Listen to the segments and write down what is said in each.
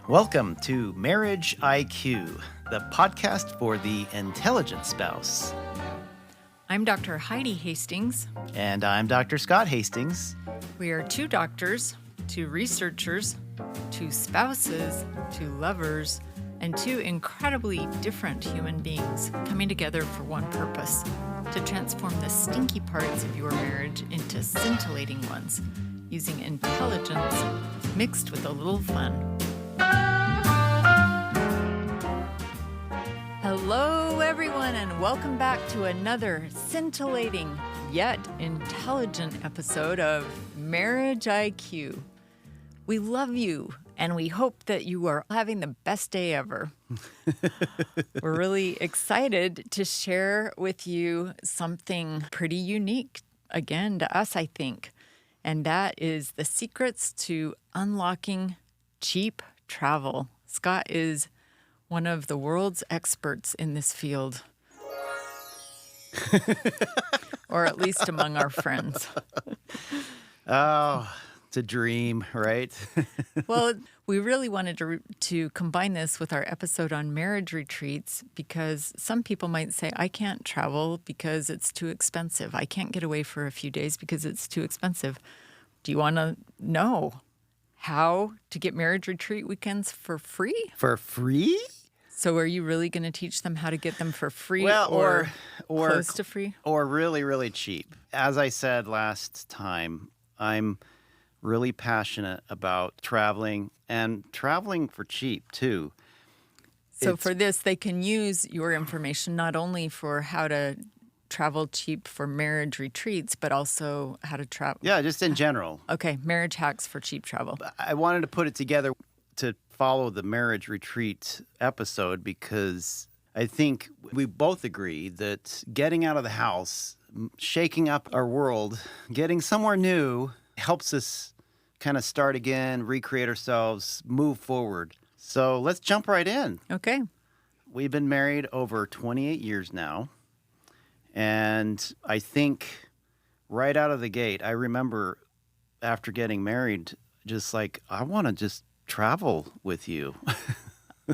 Welcome to Marriage IQ, the podcast for the intelligent spouse. I'm Dr. Heidi Hastings. And I'm Dr. Scott Hastings. We are two doctors, two researchers, two spouses, two lovers, and two incredibly different human beings coming together for one purpose, to transform the stinky parts of your marriage into scintillating ones, using intelligence mixed with a little fun. Hello, everyone, and welcome back to another scintillating yet intelligent episode of Marriage IQ. We love you, and we hope that you are having the best day ever. We're really excited to share with you something pretty unique, again, to us, I think, and that is the secrets to unlocking cheap travel. Scott is one of the world's experts in this field, or at least among our friends. Oh, it's a dream, right? Well, we really wanted to combine this with our episode on marriage retreats because some people might say, I can't travel because it's too expensive. I can't get away for a few days because it's too expensive. Do you want to know how to get marriage retreat weekends for free? For free? So are you really going to teach them how to get them for free or close to free? Or really, really cheap. As I said last time, I'm really passionate about traveling and traveling for cheap too. So for this, they can use your information not only for how to travel cheap for marriage retreats, but also how to travel. Yeah, just in general. Okay, marriage hacks for cheap travel. I wanted to put it together to follow the marriage retreat episode because I think we both agree that getting out of the house, shaking up our world, getting somewhere new helps us kind of start again, recreate ourselves, move forward. So let's jump right in. Okay. We've been married over 28 years now. And I think right out of the gate, I remember after getting married, just like, I want to just travel with you.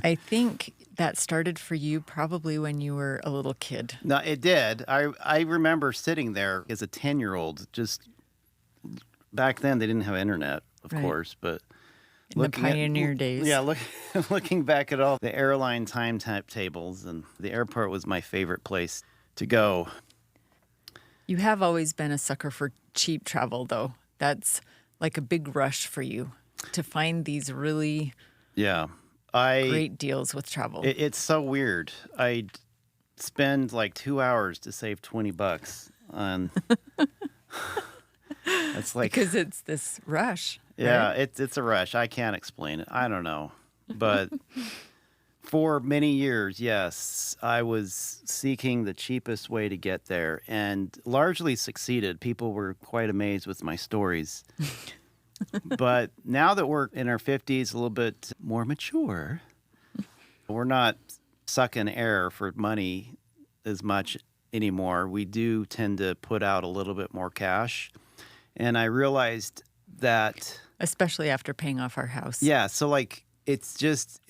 I think that started for you probably when you were a little kid. No, it did. I remember sitting there as a 10-year-old, just back then they didn't have internet, of course, but in the pioneer days. Yeah, looking back at all the airline time tables, and the airport was my favorite place to go. You have always been a sucker for cheap travel, though. That's like a big rush for you to find these really great deals with travel. It's so weird. I'd spend like 2 hours to save $20 on. It's like because it's this rush. Yeah, right? it's a rush. I can't explain it. I don't know, but for many years, yes, I was seeking the cheapest way to get there, and largely succeeded. People were quite amazed with my stories. But now that we're in our 50s, a little bit more mature, we're not sucking air for money as much anymore. We do tend to put out a little bit more cash. And I realized that... especially after paying off our house. Yeah, so like it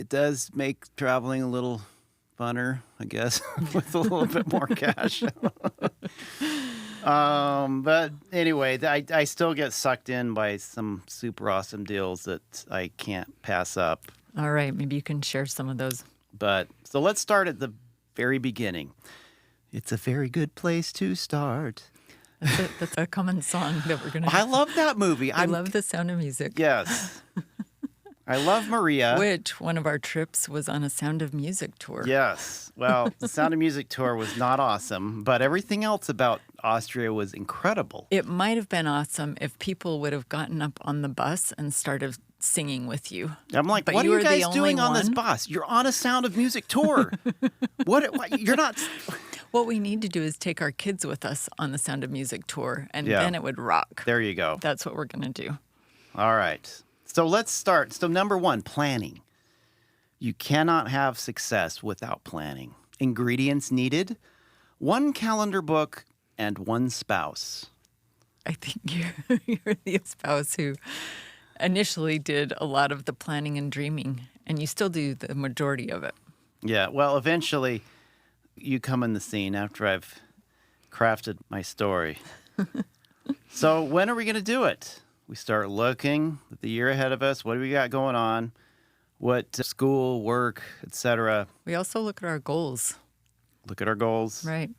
does make traveling a little funner, I guess, with a little bit more cash. But anyway, I still get sucked in by some super awesome deals that I can't pass up. All right, maybe you can share some of those. But so let's start at the very beginning. It's a very good place to start. That's a common song that we're going to... I love that movie. I love The Sound of Music. Yes. I love Maria. Which one of our trips was on a Sound of Music tour. Yes. Well, the Sound of Music tour was not awesome, but everything else about Austria was incredible. It might have been awesome if people would have gotten up on the bus and started singing with you. I'm like, but what are you guys doing on this one? bus? You're on a Sound of Music tour. What? You're not... What we need to do is take our kids with us on the Sound of Music tour, and then it would rock. There you go. That's what we're going to do. All right. So let's start. So number one, planning. You cannot have success without planning. Ingredients needed, one calendar book, and one spouse. I think you're the spouse who initially did a lot of the planning and dreaming, and you still do the majority of it. Yeah, well, eventually you come in the scene after I've crafted my story. So when are we going to do it? We start looking at the year ahead of us. What do we got going on? What school, work, etc. We also look at our goals. Look at our goals. Right.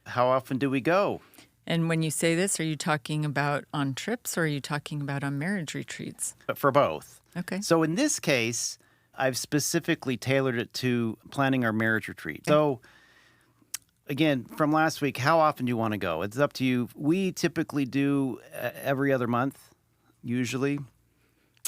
How often do we go? And when you say this, are you talking about on trips or are you talking about on marriage retreats? For both. Okay. So in this case, I've specifically tailored it to planning our marriage retreat. So again, from last week, how often do you want to go? It's up to you. We typically do every other month, usually.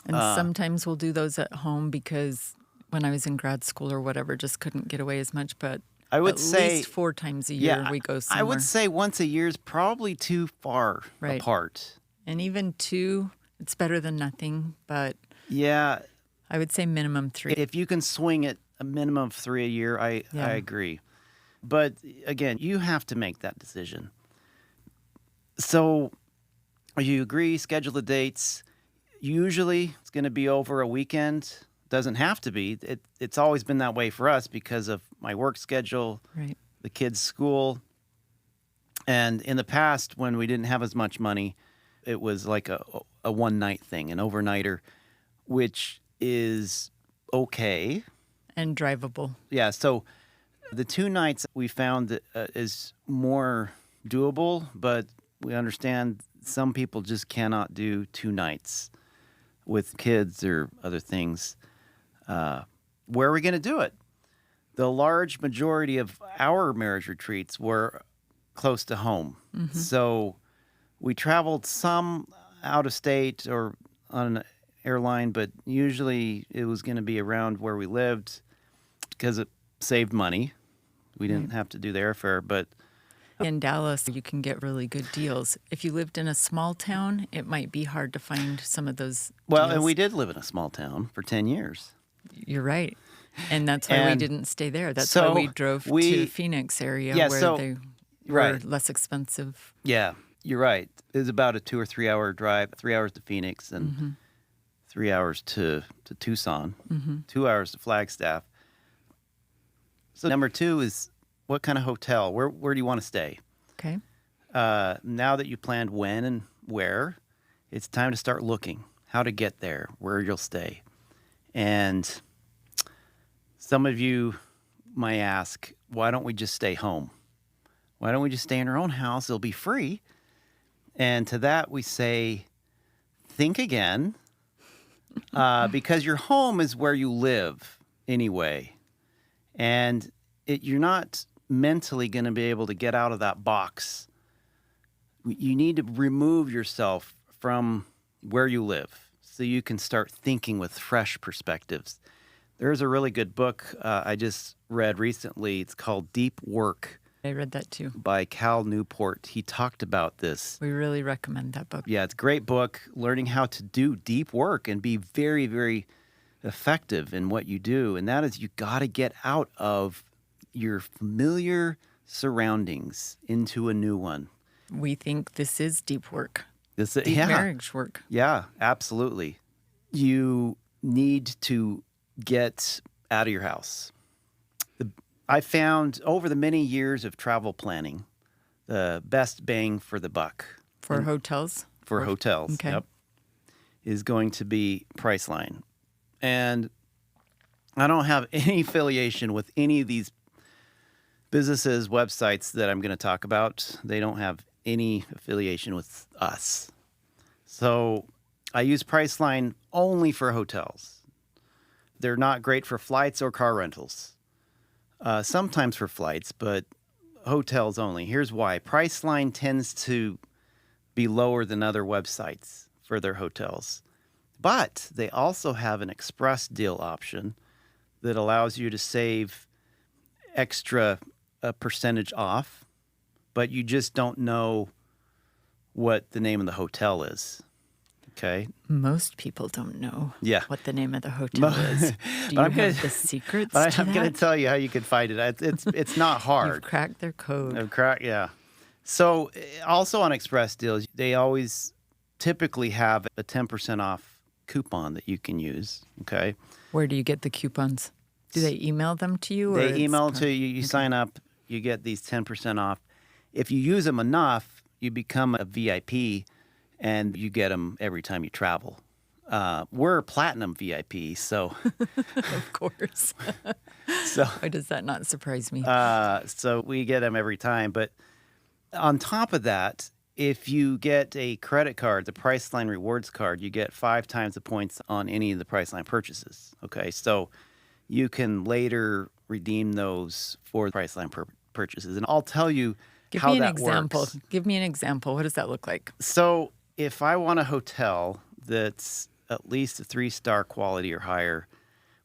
And sometimes we'll do those at home because when I was in grad school or whatever, just couldn't get away as much. But I would at say least 4 times a year we go somewhere. I would say once a year is probably too far apart. And even 2, it's better than nothing. But yeah, I would say minimum 3. If you can swing it a minimum of 3 a year, I agree. But again, you have to make that decision. So you agree, schedule the dates. Usually it's going to be over a weekend. Doesn't have to be. It's always been that way for us because of my work schedule, the kids' school. And in the past, when we didn't have as much money, it was like a one-night thing, an overnighter, which is okay. And drivable. Yeah, so the 2 nights we found is more doable, but we understand some people just cannot do 2 nights with kids or other things. Where are we going to do it? The large majority of our marriage retreats were close to home. Mm-hmm. So we traveled some out of state or on an airline, but usually it was going to be around where we lived because it saved money. We didn't have to do the airfare, but in Dallas, you can get really good deals. If you lived in a small town, it might be hard to find some of those deals. And we did live in a small town for 10 years. You're right. And that's why we didn't stay there. That's why we drove to Phoenix area where they were less expensive. Yeah, you're right. It was about a 2 or 3 hour drive, 3 hours to Phoenix and 3 hours to Tucson, 2 hours to Flagstaff. So number 2 is what kind of hotel? Where do you want to stay? Okay. Now that you planned when and where, it's time to start looking how to get there, where you'll stay. And some of you might ask, why don't we just stay home? Why don't we just stay in our own house? It'll be free. And to that we say, think again, because your home is where you live anyway. And you're not mentally going to be able to get out of that box. You need to remove yourself from where you live so you can start thinking with fresh perspectives. There's a really good book I just read recently. It's called Deep Work. I read that too. By Cal Newport. He talked about this. We really recommend that book. Yeah, it's a great book, learning how to do deep work and be very, very effective in what you do. And that is, you got to get out of your familiar surroundings into a new one. We think this is deep work. Deep marriage work. Yeah, absolutely. You need to get out of your house. I found over the many years of travel planning, the best bang for the buck. For hotels? For hotels, okay. Yep. Is going to be Priceline. And I don't have any affiliation with any of these businesses, websites that I'm going to talk about. They don't have any affiliation with us. So I use Priceline only for hotels. They're not great for flights or car rentals. Sometimes for flights, but hotels only. Here's why. Priceline tends to be lower than other websites for their hotels. But they also have an express deal option that allows you to save extra percentage off, but you just don't know what the name of the hotel is. Okay. Most people don't know what the name of the hotel is. Do you have the secrets to that? I'm going to tell you how you can find it. It's not hard. You've cracked their code. Yeah. So also on express deals, they always typically have a 10% off coupon that you can use. Okay. Where do you get the coupons? Do they email them to you? They or email it's to you. You sign up. You get these 10% off. If you use them enough, you become a VIP, and you get them every time you travel. We're platinum VIP, so Of course. so Why does that not surprise me? so we get them every time. But on top of that, if you get a credit card, the Priceline Rewards card, you get 5 times the points on any of the Priceline purchases. Okay, so you can later redeem those for Priceline purchases, and I'll tell you Give how me an that example. works. Give me an example. What does that look like? So if I want a hotel that's at least a 3-star quality or higher,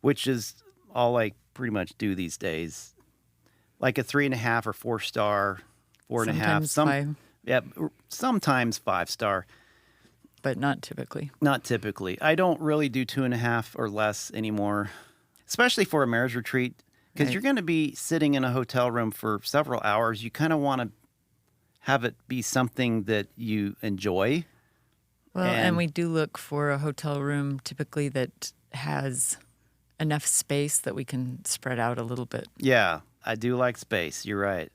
which is all I pretty much do these days, like a 3.5 or 4-star, 4.5, Sometimes 5, yeah, sometimes 5-star. but not typically. Not typically. I don't really do 2.5 or less anymore, especially for a marriage retreat, because Right. you're going to be sitting in a hotel room for several hours. You kind of want to have it be something that you enjoy. Well, And- and we do look for a hotel room typically that has enough space that we can spread out a little bit. Yeah, I do like space. You're right.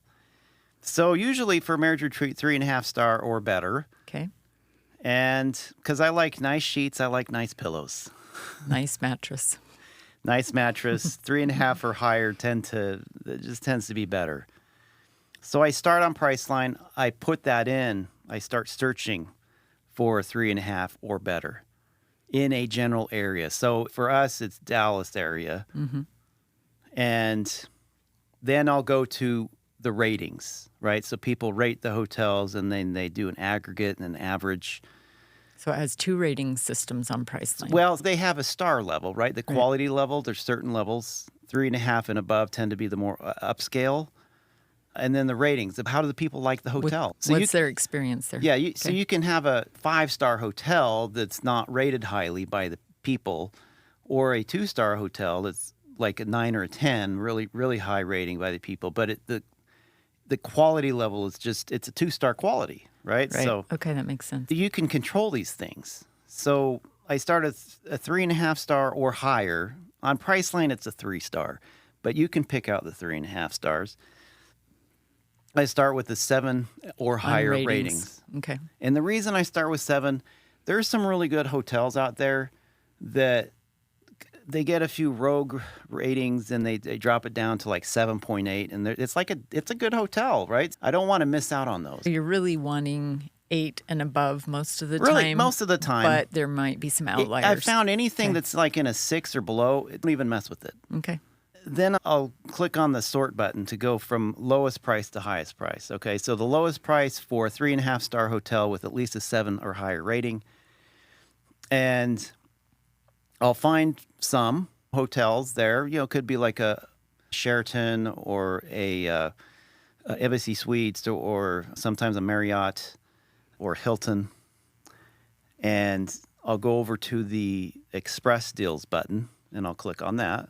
So usually for marriage retreat, 3.5-star or better. Okay. And because I like nice sheets, I like nice pillows. Nice mattress. Nice mattress, 3.5 or higher it just tends to be better. So I start on Priceline. I put that in. I start searching for 3.5 or better in a general area. So for us, it's Dallas area. Mm-hmm. And then I'll go to the ratings, right? So people rate the hotels, and then they do an aggregate and an average. So it has 2 rating systems on Priceline. Well, they have a star level, right? The quality level, there's certain levels. 3.5 and above tend to be the more upscale. And then the ratings of how do the people like the hotel. What's their experience there? Yeah, so you can have a 5-star hotel that's not rated highly by the people, or a 2-star hotel that's like a 9 or a 10, really, really high rating by the people. But the quality level is it's a 2-star quality, right? Right. So Okay, that makes sense. you can control these things. So I start a 3.5-star or higher. On Priceline, it's a 3-star, but you can pick out the 3.5 stars. I start with the 7 or higher On ratings. Okay. And the reason I start with 7, there's some really good hotels out there that they get a few rogue ratings, and they drop it down to like 7.8, and it's a good hotel, right? I don't want to miss out on those. So you're really wanting 8 and above most of the Really, time. most of the time. But there might be some outliers. I've found anything Okay. that's like in a 6 or below, don't even mess with it. Okay. Then I'll click on the sort button to go from lowest price to highest price. Okay, so the lowest price for a 3.5-star hotel with at least a 7 or higher rating. And I'll find some hotels there. Could be like a Sheraton or a Embassy Suites, or sometimes a Marriott or Hilton. And I'll go over to the Express Deals button, and I'll click on that.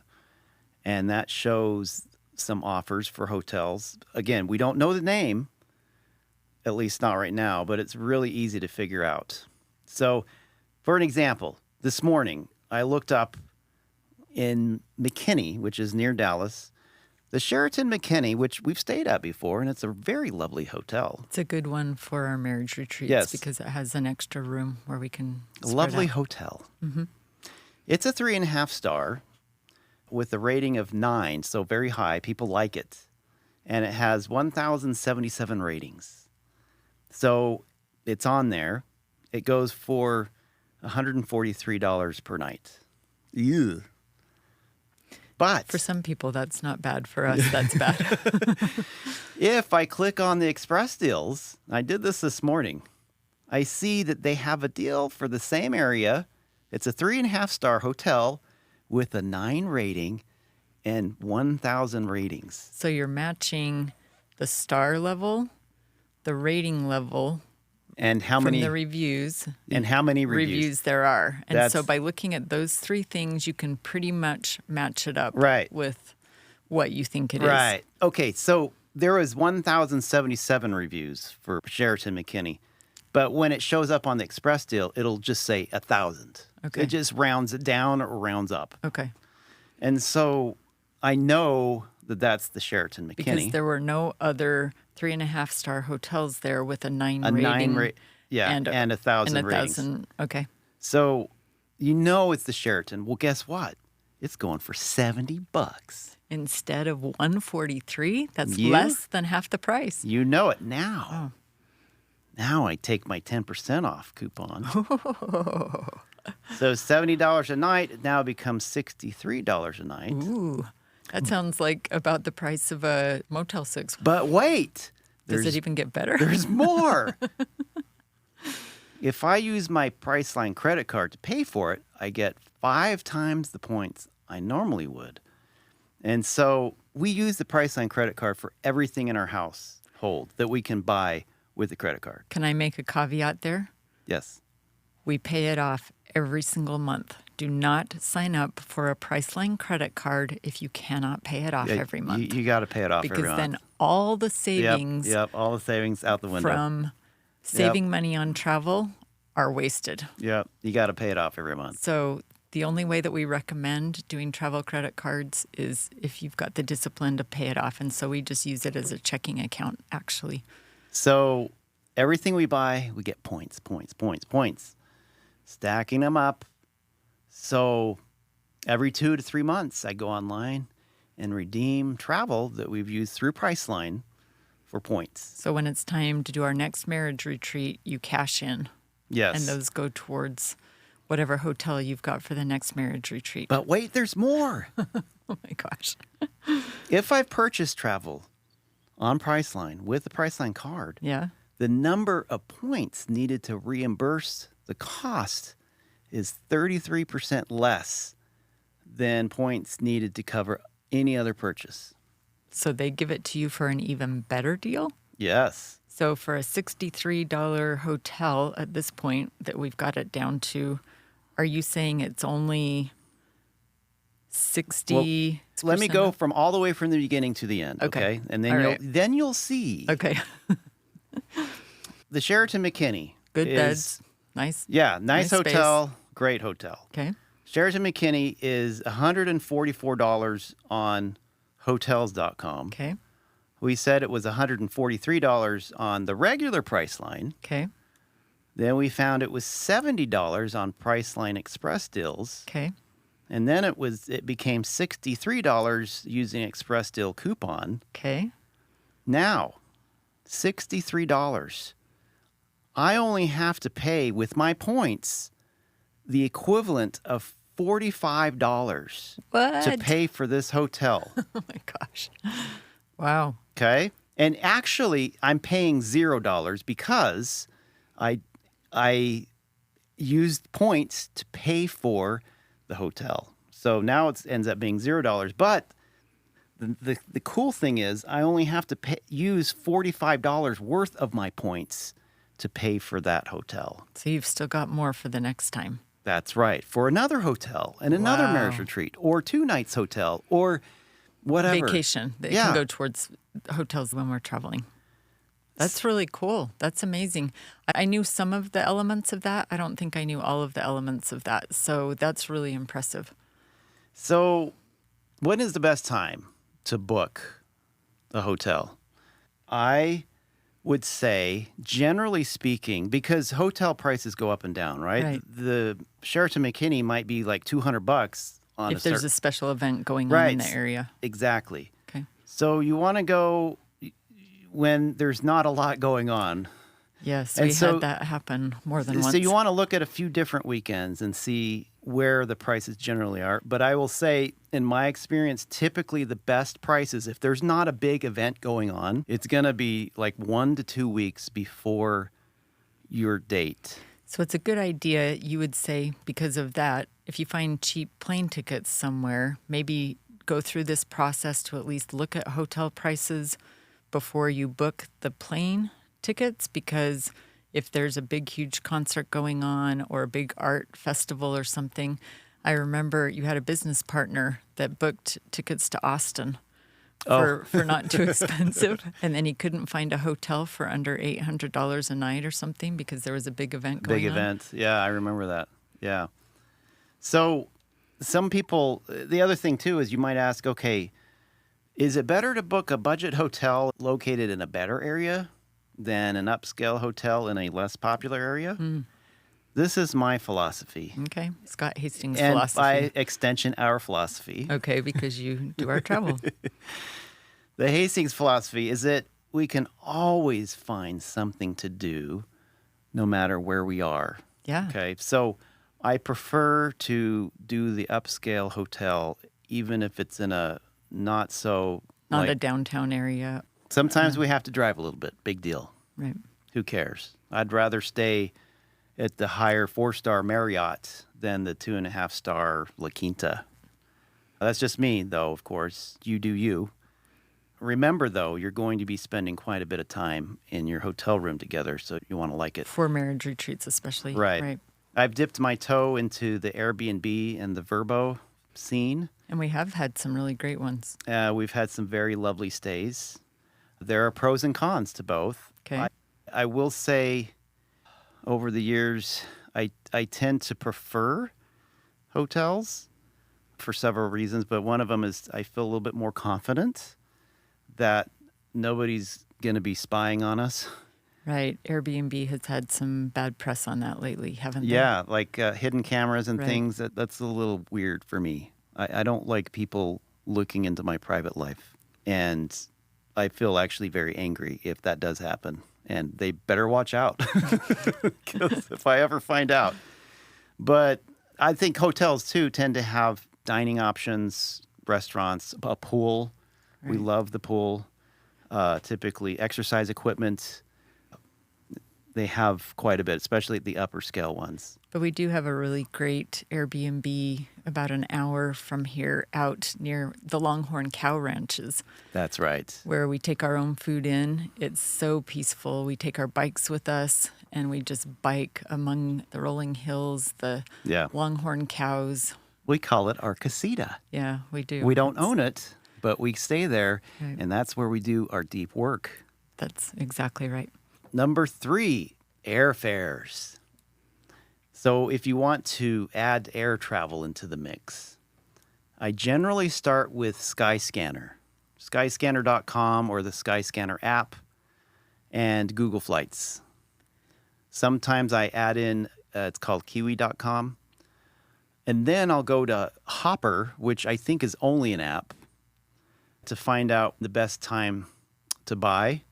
And that shows some offers for hotels. Again, we don't know the name, at least not right now, but it's really easy to figure out. So, for an example, this morning I looked up in McKinney, which is near Dallas, the Sheraton McKinney, which we've stayed at before, and it's a very lovely hotel. It's a good one for our marriage retreats Yes. because it has an extra room where we can A spread lovely out. hotel. Mm-hmm. It's a 3.5-star with a rating of 9, so very high. People like it. And it has 1,077 ratings. So it's on there. It goes for $143 per night. Ew. But For some people, that's not bad. For us, that's bad. if I click on the Express Deals, I did this morning, I see that they have a deal for the same area. It's a 3.5-star hotel with a 9 rating and 1,000 ratings. So you're matching the star level, the rating level And how from many the reviews. and how many reviews? There are. And so That's- by looking at those 3 things, you can pretty much match it up Right. with what you think it is. Right. Okay, so there was 1,077 reviews for Sheraton McKinney. But when it shows up on the express deal, it'll just say 1,000. Okay. It just rounds it down or rounds up. Okay. And so I know that that's the Sheraton McKinney. Because there were no other 3.5-star hotels there with a 9 a rating. 9 yeah, and 1,000 and ratings. 1,000. Okay. So you know it's the Sheraton. Well, guess what? It's going for $70. Instead of 143, that's You- less than half the price. You know it now. Oh. Now I take my 10% off coupon. So $70 a night, it now becomes $63 a night. Ooh, that sounds like about the price of a Motel 6. But wait, Does it even get better? there's more. If I use my Priceline credit card to pay for it, I get 5 times the points I normally would. And so we use the Priceline credit card for everything in our household that we can buy with the credit card. Can I make a caveat there? Yes. We pay it off every single month. Do not sign up for a Priceline credit card if you cannot pay it off Yeah, every month. You got to pay it off because every month. then all the savings Yep, all the savings out the window. from saving money on travel are wasted. Yep, you got to pay it off every month. So the only way that we recommend doing travel credit cards is if you've got the discipline to pay it off. And so we just use it as a checking account, actually. So everything we buy, we get points, points, points, points. Stacking them up. So every 2 to 3 months, I go online and redeem travel that we've used through Priceline for points. So when it's time to do our next marriage retreat, you cash in. Yes. And those go towards whatever hotel you've got for the next marriage retreat. But wait, there's more. Oh my gosh. If I've purchased travel on Priceline with the Priceline card, Yeah. the number of points needed to reimburse the cost is 33% less than points needed to cover any other purchase. So they give it to you for an even better deal? Yes. So for a $63 hotel at this point that we've got it down to, are you saying it's only 60? Let me go from all the way from the beginning to the end, okay? And then All you'll see. Okay. The Sheraton McKinney. Good is, beds. Nice. Yeah, nice Nice space. hotel, great hotel. Okay. Sheraton McKinney is $144 on hotels.com. Okay. We said it was $143 on the regular Priceline. Okay. Then we found it was $70 on Priceline Express deals. Okay. And then it became $63 using Express deal coupon. Okay. Now, $63. I only have to pay with my points the equivalent of $45 What? to pay for this hotel. Oh my gosh. Wow. Okay? And actually, I'm paying $0 because I used points to pay for the hotel. So now it ends up being $0. But the cool thing is I only have to use $45 worth of my points to pay for that hotel. So you've still got more for the next time. That's right. For another hotel and another Wow. marriage retreat or 2 nights hotel or whatever. Vacation that Yeah. can go towards hotels when we're traveling. That's really cool. That's amazing. I knew some of the elements of that. I don't think I knew all of the elements of that. So that's really impressive. So when is the best time to book a hotel? I would say, generally speaking, because hotel prices go up and down, right? Right. The Sheraton McKinney might be like $200 on If there's a special event going on Right. in the area. Exactly. Okay. So you want to go when there's not a lot going on. Yes, And we so- had that happen more than once. So you want to look at a few different weekends and see where the prices generally are. But I will say, in my experience, typically the best prices, if there's not a big event going on, it's going to be like 1 to 2 weeks before your date. So it's a good idea, you would say, because of that, if you find cheap plane tickets somewhere, maybe go through this process to at least look at hotel prices before you book the plane tickets, because if there's a big, huge concert going on or a big art festival or something, I remember you had a business partner that booked tickets to Austin for not too expensive. And then he couldn't find a hotel for under $800 a night or something because there was a big event going on. Big event. Yeah, I remember that. Yeah. So some people, the other thing too is you might ask, okay, is it better to book a budget hotel located in a better area than an upscale hotel in a less popular area? This is my philosophy. Okay. Scott Hastings' And philosophy. by extension, our philosophy. Okay, because you do our travel. The Hastings philosophy is that we can always find something to do no matter where we are. Yeah. Okay. So I prefer to do the upscale hotel, even if it's in a not so. Not a downtown area. Sometimes we have to drive a little bit. Big deal. Right. Who cares? I'd rather stay at the higher 4-star Marriott than the 2.5-star La Quinta. That's just me, though, of course. You do you. Remember, though, you're going to be spending quite a bit of time in your hotel room together, so you want to like it. For marriage retreats, especially. Right. I've dipped my toe into the Airbnb and the Vrbo scene. And we have had some really great ones. We've had some very lovely stays. There are pros and cons to both. Okay. I will say over the years, I tend to prefer hotels for several reasons, but one of them is I feel a little bit more confident that nobody's going to be spying on us. Right. Airbnb has had some bad press on that lately, haven't they? Yeah, like hidden cameras and Right. things. That's a little weird for me. I don't like people looking into my private life. And I feel actually very angry if that does happen. And they better watch out because if I ever find out. But I think hotels, too, tend to have dining options, restaurants, a pool. Right. We love the pool. Typically exercise equipment. They have quite a bit, especially the upper scale ones. But we do have a really great Airbnb about an hour from here out near the Longhorn Cow Ranches, That's right. where we take our own food in. It's so peaceful. We take our bikes with us and we just bike among the rolling hills, the Yeah. Longhorn cows. We call it our casita. Yeah, we do. We don't own it, but we stay there, Right. and that's where we do our deep work. That's exactly right. Number 3, airfares. So if you want to add air travel into the mix, I generally start with Skyscanner, skyscanner.com or the Skyscanner app, and Google Flights. Sometimes I add in, it's called kiwi.com. And then I'll go to Hopper, which I think is only an app, to find out the best time to buy.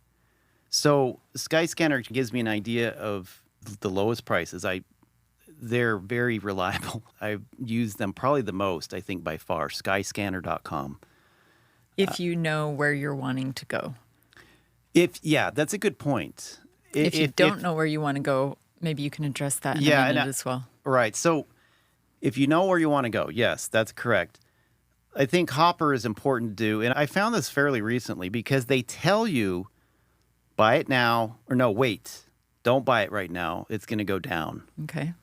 So Skyscanner gives me an idea of the lowest prices. They're very reliable. I've used them probably the most, I think, by far, skyscanner.com. If you know where you're wanting to go. Yeah, that's a good point. If you don't know where you want to go, maybe you can address that in a minute as well. Right. So if you know where you want to go, yes, that's correct. I think Hopper is important to do. And I found this fairly recently because they tell you, buy it now, or no, wait, don't buy it right now. It's going to go down. Okay.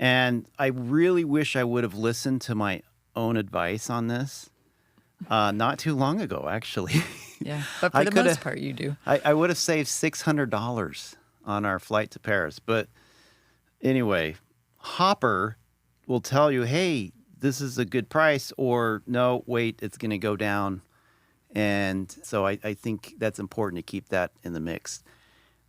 And I really wish I would have listened to my own advice on this not too long ago, actually. Yeah. But for the most part, you do. I would have saved $600 on our flight to Paris. But anyway, Hopper will tell you, hey, this is a good price, or no, wait, it's going to go down. And so I think that's important to keep that in the mix.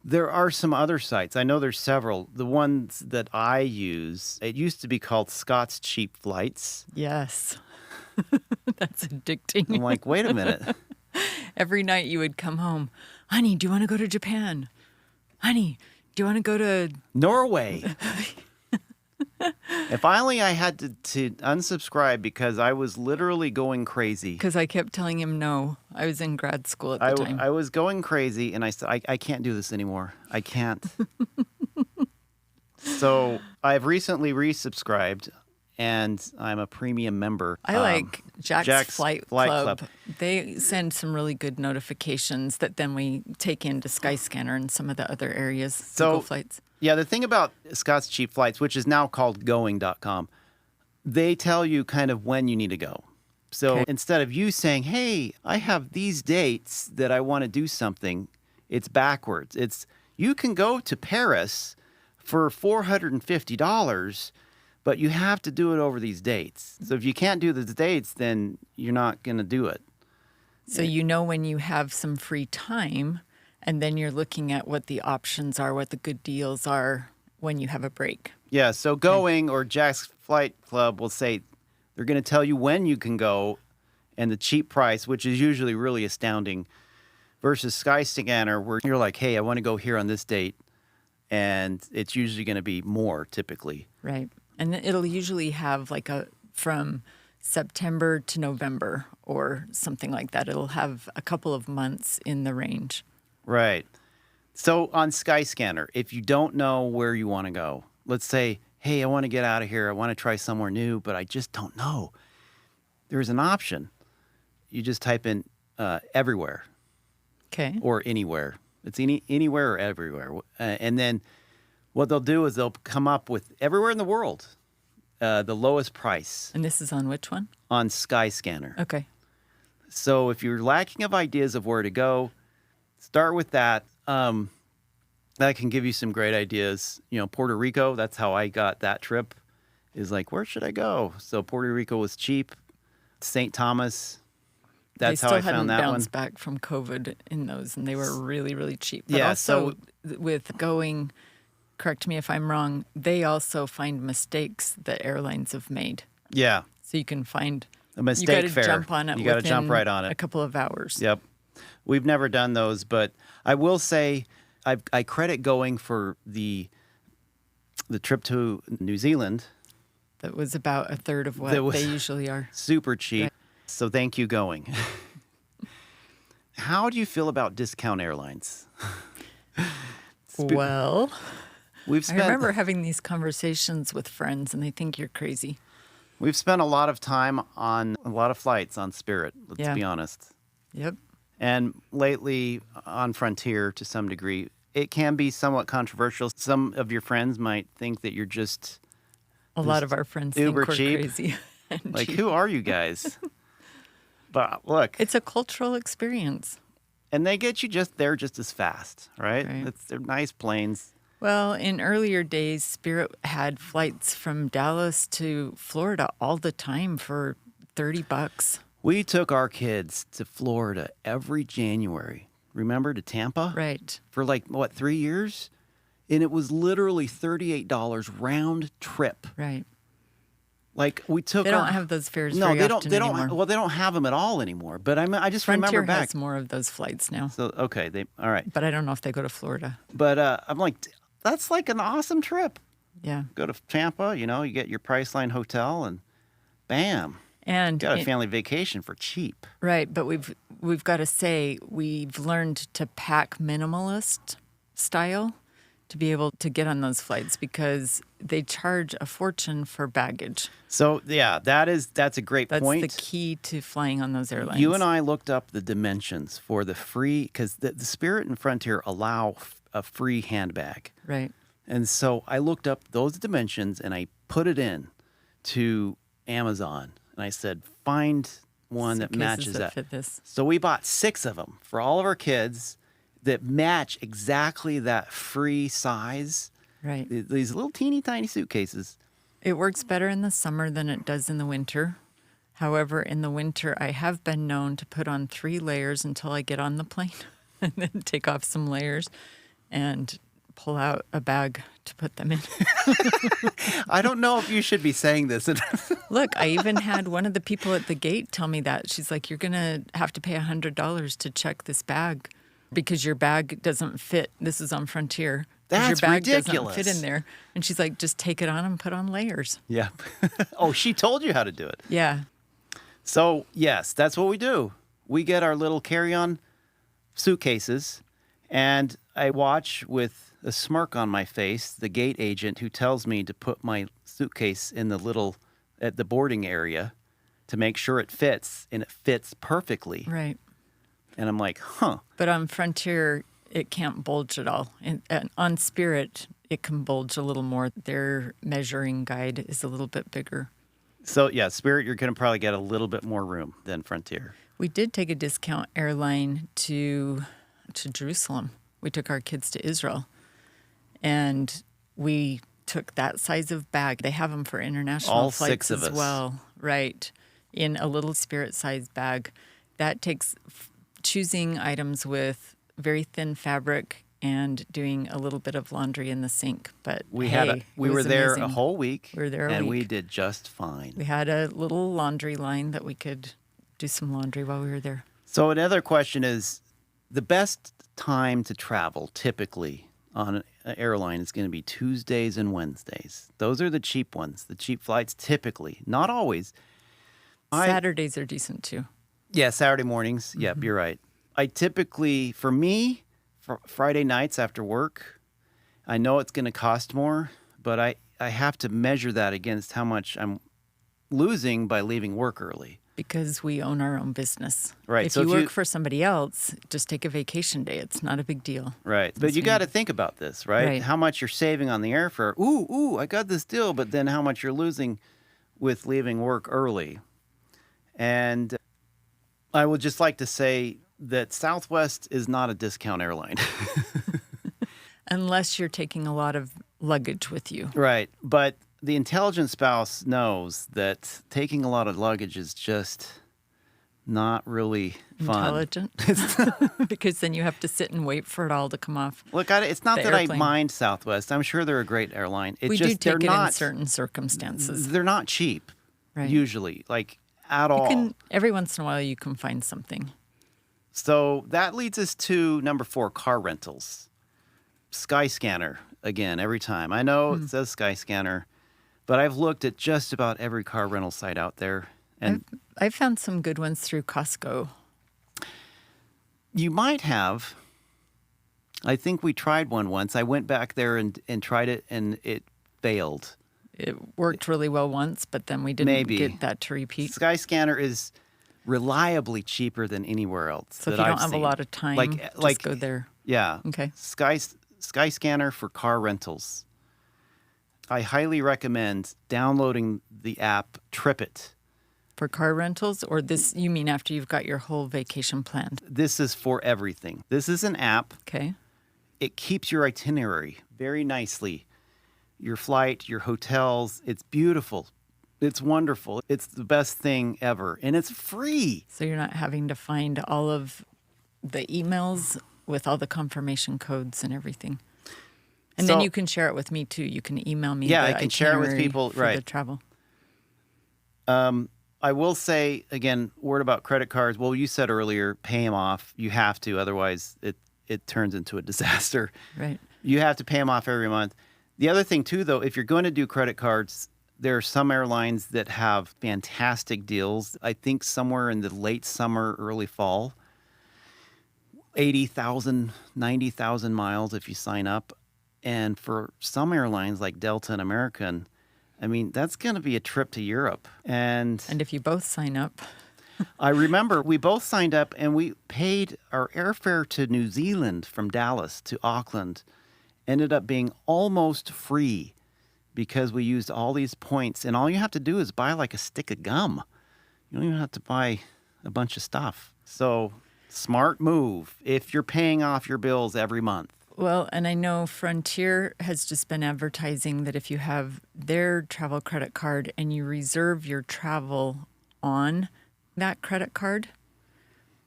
There are some other sites. I know there's several. The ones that I use, it used to be called Scott's Cheap Flights. Yes. That's addicting. I'm like, wait a minute. Every night you would come home. Honey, do you want to go to Japan? Honey, do you want to go to... Norway. If only I had to unsubscribe because I was literally going crazy. Because I kept telling him no. I was in grad school at the time. I was going crazy, and I said, I can't do this anymore. I can't. So I've recently resubscribed, and I'm a premium member. I like Jack's Flight Club. They send some really good notifications that then we take into Skyscanner and some of the other areas, Google Flights. Yeah, the thing about Scott's Cheap Flights, which is now called going.com, they tell you kind of when you need to go. So Okay. instead of you saying, hey, I have these dates that I want to do something, it's backwards. It's you can go to Paris for $450, but you have to do it over these dates. So if you can't do the dates, then you're not going to do it. So you know when you have some free time, and then you're looking at what the options are, what the good deals are when you have a break. Yeah, so Going or Jack's Flight Club will say they're going to tell you when you can go and the cheap price, which is usually really astounding, versus Skyscanner, where you're like, hey, I want to go here on this date, and it's usually going to be more typically. Right. And it'll usually have like from September to November or something like that. It'll have a couple of months in the range. Right. So on Skyscanner, if you don't know where you want to go, let's say, hey, I want to get out of here. I want to try somewhere new, but I just don't know. There's an option. You just type in everywhere. Okay. Or anywhere. It's anywhere or everywhere. And then what they'll do is they'll come up with everywhere in the world, the lowest price And this is on which one? on Skyscanner. Okay. So if you're lacking of ideas of where to go, start with that. That can give you some great ideas. You know, Puerto Rico, that's how I got that trip, is like, where should I go? So Puerto Rico was cheap. St. Thomas, that's how I found that They still hadn't one. bounced back from COVID in those, and they were really, really cheap. But Yeah, also with Going, correct me if I'm wrong, they also find mistakes that airlines have made. Yeah. So you can find A mistake you gotta fare. jump on it. You got to jump within right on it. A couple of hours. Yep. We've never done those, but I will say I credit Going for the trip to New Zealand. That was about a third of what That was- they usually are. Super cheap. Right. So thank you, Going. How do you feel about discount airlines? Well, We've I spent remember having these conversations with friends, and they think you're crazy. we've spent a lot of time on a lot of flights on Spirit, let's Yeah. be honest. Yep. And lately on Frontier to some degree, it can be somewhat controversial. Some of your friends might think that you're just A lot of our friends uber think we're cheap. crazy. and like, cheap. who are you guys? But look, It's a cultural experience. and they get you just there just as fast, right? Right. They're nice planes. Well, in earlier days, Spirit had flights from Dallas to Florida all the time for $30. We took our kids to Florida every January. Remember, to Tampa? Right. For like, what, 3 years? And it was literally $38 round trip. Right. Like, we took They our... don't have those fares No, very they don't. often They don't. anymore. Well, they don't have them at all anymore. But I just Frontier remember back. has more of those flights now, So okay, all right. but I don't know if they go to Florida. But I'm like, that's like an awesome trip. Yeah. Go to Tampa, you get your Priceline hotel, and bam, And got a family vacation for cheap. right, but we've got to say we've learned to pack minimalist style to be able to get on those flights because they charge a fortune for baggage. So yeah, that's a great That's point. the key to flying on those airlines. You and I looked up the dimensions for the free, because the Spirit and Frontier allow a free handbag. Right. And so I looked up those dimensions and I put it in to Amazon. And I said, find one that Suitcases matches that that. fit this. So we bought 6 of them for all of our kids that match exactly that free size. Right. These little teeny tiny suitcases. It works better in the summer than it does in the winter. However, in the winter, I have been known to put on 3 layers until I get on the plane and then take off some layers and pull out a bag to put them in. I don't know if you should be saying this. Look, I even had one of the people at the gate tell me that. She's like, you're going to have to pay $100 to check this bag because your bag doesn't fit. This is on Frontier. 'Cause That's your bag ridiculous. doesn't fit in there. And she's like, just take it on and put on layers. Yeah. Oh, she told you how to do it. Yeah. So, yes, that's what we do. We get our little carry-on suitcases, and I watch with a smirk on my face the gate agent who tells me to put my suitcase in at the boarding area to make sure it fits, and it fits perfectly. Right. And I'm like, huh. But on Frontier, it can't bulge at all. And on Spirit, it can bulge a little more. Their measuring guide is a little bit bigger. So, yeah, Spirit, you're going to probably get a little bit more room than Frontier. We did take a discount airline to Jerusalem. We took our kids to Israel, and we took that size of bag. They have them for international All flights 6 of as us. well, right? In a little Spirit-sized bag. That takes choosing items with very thin fabric and doing a little bit of laundry in the sink. But We hey, we it were was there amazing. a whole week. We were there a and we week. did just fine. We had a little laundry line that we could do some laundry while we were there. So another question is, the best time to travel typically on an airline is going to be Tuesdays and Wednesdays. Those are the cheap ones, the cheap flights typically, not always. Saturdays are decent too. Yeah, Saturday mornings. Yep, you're right. I typically, for me, Friday nights after work, I know it's going to cost more, but I have to measure that against how much I'm losing by leaving work early. Because we own our own business. Right. If So you if you- work for somebody else, just take a vacation day. It's not a big deal. Right. But you got to think about this, right? Right. How much you're saving on the airfare. Ooh, I got this deal, but then how much you're losing with leaving work early. And I would just like to say that Southwest is not a discount airline. Unless you're taking a lot of luggage with you. Right. But the intelligent spouse knows that taking a lot of luggage is just not really fun. Intelligent. Because then you have to sit and wait for it all to come off. Look, it's not The that airplane. I mind Southwest. I'm sure they're a great airline. It's We do just take it they're not in certain circumstances. they're not cheap Right. usually, like at all. Every once in a while you can find something. So that leads us to number 4, car rentals. Skyscanner again every time. I know it says Skyscanner, but I've looked at just about every car rental site out there, and I've found some good ones through Costco. you might have. I think we tried one once. I went back there and tried it, and it failed. It worked really well once, but then we didn't Maybe. get that to repeat. Skyscanner is reliably cheaper than anywhere else. So if that you I've don't have seen. a lot of time, just go there. Yeah. Okay. Skyscanner for car rentals. I highly recommend downloading the app TripIt. For car rentals, or this, you mean after you've got your whole vacation planned? This is for everything. This is an app. Okay. It keeps your itinerary very nicely. Your flight, your hotels. It's beautiful. It's wonderful. It's the best thing ever. And it's free. So you're not having to find all of the emails with all the confirmation codes and everything. And then So- you can share it with me too. You can email me. Yeah, the I can share it with itinerary people, for right. the travel. I will say, again, word about credit cards. Well, you said earlier, pay them off. You have to, otherwise it turns into a disaster. Right. You have to pay them off every month. The other thing, too, though, if you're going to do credit cards, there are some airlines that have fantastic deals. I think somewhere in the late summer, early fall, 80,000, 90,000 miles if you sign up. And for some airlines like Delta and American, I mean, that's going to be a trip to Europe. And And if you both sign up, I remember we both signed up and we paid our airfare to New Zealand from Dallas to Auckland. Ended up being almost free because we used all these points. And all you have to do is buy like a stick of gum. You don't even have to buy a bunch of stuff. So smart move if you're paying off your bills every month. well, and I know Frontier has just been advertising that if you have their travel credit card and you reserve your travel on that credit card,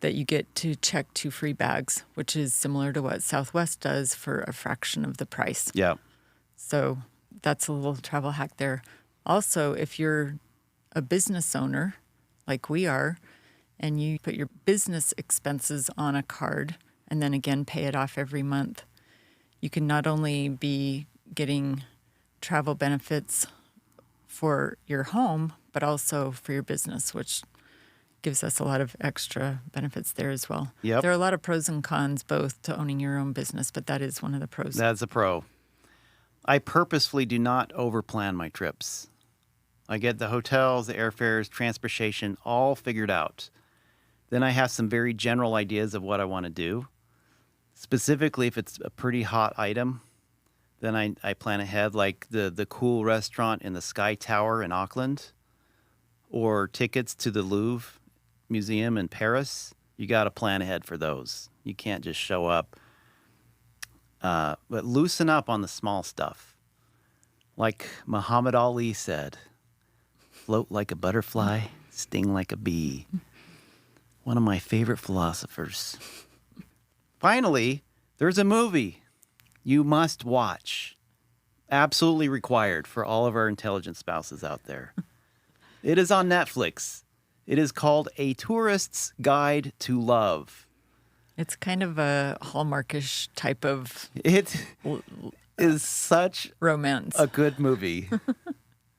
that you get to check 2 free bags, which is similar to what Southwest does for a fraction of the price. Yeah. So that's a little travel hack there. Also, if you're a business owner like we are, and you put your business expenses on a card and then again pay it off every month, you can not only be getting travel benefits for your home, but also for your business, which gives us a lot of extra benefits there as well. Yep. There are a lot of pros and cons both to owning your own business, but that is one of the pros. That's a pro. I purposefully do not overplan my trips. I get the hotels, the airfares, transportation all figured out. Then I have some very general ideas of what I want to do. Specifically, if it's a pretty hot item, then I plan ahead, like the cool restaurant in the Sky Tower in Auckland. or tickets to the Louvre Museum in Paris, you got to plan ahead for those. You can't just show up. But loosen up on the small stuff. Like Muhammad Ali said, float like a butterfly, sting like a bee. One of my favorite philosophers. Finally, there's a movie you must watch. Absolutely required for all of our intelligent spouses out there. It is on Netflix. It is called A Tourist's Guide to Love. It's kind of a Hallmarkish type of It is such romance. a good movie.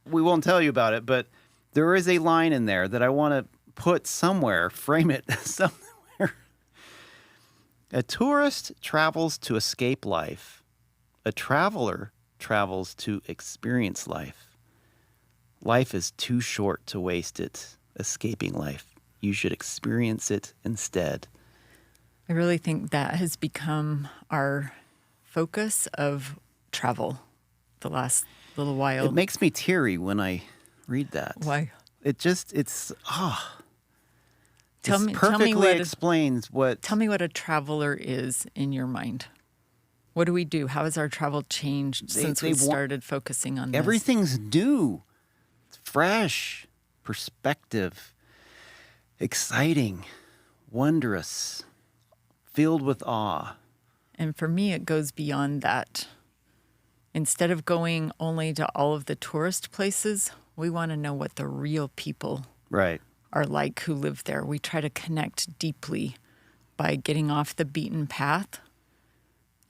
We won't tell you about it, but there is a line in there that I want to put somewhere, frame it somewhere. A tourist travels to escape life. A traveler travels to experience life. Life is too short to waste it escaping life. You should experience it instead. I really think that has become our focus of travel the last little while. It makes me teary when I read that. Why? Tell me perfectly what explains what. Tell me what a traveler is in your mind. What do we do? How has our travel changed since we started focusing on this? Everything's new. It's fresh. Perspective. Exciting. Wondrous. Filled with awe. And for me, it goes beyond that. Instead of going only to all of the tourist places, we want to know what the real people are like who live there. We try to connect deeply by getting off the beaten path,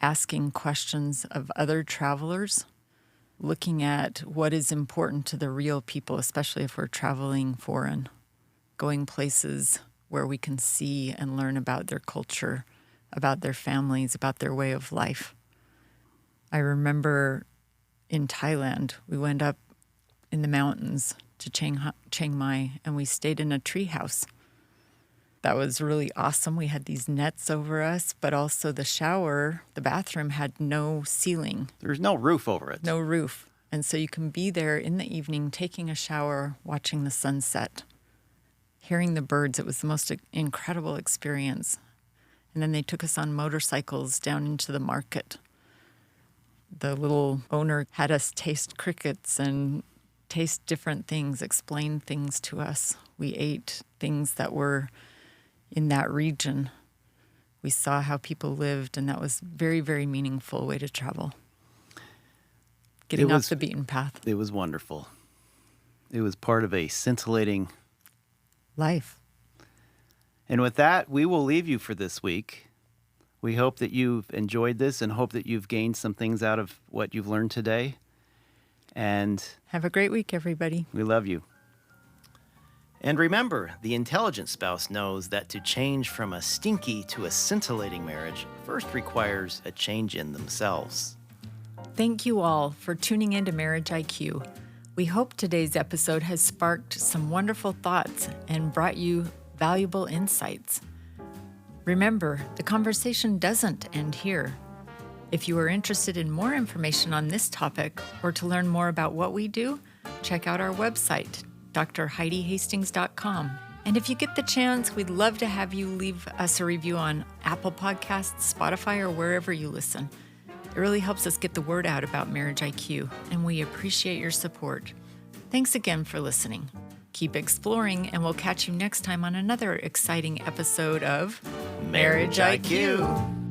asking questions of other travelers, looking at what is important to the real people, especially if we're traveling foreign, going places where we can see and learn about their culture, about their families, about their way of life. I remember in Thailand, we went up in the mountains to Chiang Mai, and we stayed in a tree house. That was really awesome. We had these nets over us, but also the bathroom had no ceiling. There's no roof over it. No roof. And so you can be there in the evening, taking a shower, watching the sunset, hearing the birds. It was the most incredible experience. And then they took us on motorcycles down into the market. The little owner had us taste crickets and taste different things, explain things to us. We ate things that were in that region. We saw how people lived, and that was very, very meaningful way to travel. Getting off the beaten path. It was wonderful. It was part of a scintillating life. And with that, we will leave you for this week. We hope that you've enjoyed this and hope that you've gained some things out of what you've learned today. And have a great week, everybody. We love you. And remember, the intelligent spouse knows that to change from a stinky to a scintillating marriage first requires a change in themselves. Thank you all for tuning in to Marriage IQ. We hope today's episode has sparked some wonderful thoughts and brought you valuable insights. Remember, the conversation doesn't end here. If you are interested in more information on this topic or to learn more about what we do, check out our website, drheidihastings.com. And if you get the chance, we'd love to have you leave us a review on Apple Podcasts, Spotify, or wherever you listen. It really helps us get the word out about Marriage IQ, and we appreciate your support. Thanks again for listening. Keep exploring, and we'll catch you next time on another exciting episode of Marriage IQ.